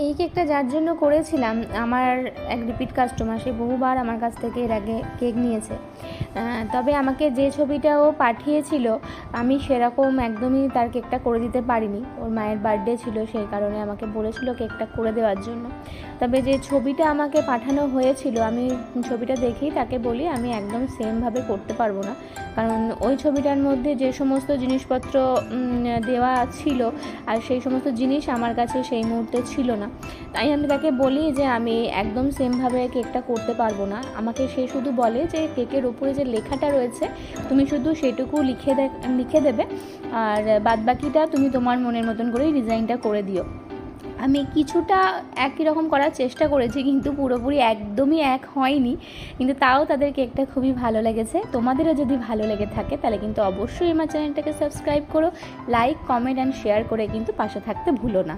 এই কেকটা যার জন্য করেছিলাম, আমার এক রিপিট কাস্টমার, সে বহুবার আমার কাছ থেকে এর আগে কেক নিয়েছে। তবে আমাকে যে ছবিটা ও পাঠিয়েছিল, আমি সেরকম একদমই তার কেকটা করে দিতে পারিনি। ওর মায়ের বার্থডে ছিল, সেই কারণে আমাকে বলেছিল কেকটা করে দেওয়ার জন্য। তবে যে ছবিটা আমাকে পাঠানো হয়েছিল, আমি ছবিটা দেখেই তাকে বলি আমি একদম সেমভাবে করতে পারবো না, কারণ ওই ছবিটার মধ্যে যে সমস্ত জিনিসপত্র দেওয়া ছিল, আর সেই সমস্ত জিনিস আমার কাছে সেই মুহূর্তে ছিল না। তাই আমি তাকে বলি যে আমি একদম সেমভাবে কেকটা করতে পারবো না। আমাকে সে শুধু বলে যে কেকের উপরে যে লেখাটা রয়েছে তুমি শুধু সেটুকু লিখে দেবে, আর বাদবাকিটা তুমি তোমার মনের মতন করেই ডিজাইনটা করে দিও। আমি কিছুটা একই রকম করার চেষ্টা করেছি, কিন্তু পুরোপুরি একদমই এক হয়নি, কিন্তু তাও তাদের কেকটা খুবই ভালো লেগেছে। তোমাদেরও যদি ভালো লেগে থাকে তাহলে কিন্তু অবশ্যই আমার চ্যানেলটাকে সাবস্ক্রাইব করো, লাইক, কমেন্ট অ্যান্ড শেয়ার করে কিন্তু পাশে থাকতে ভুলো না।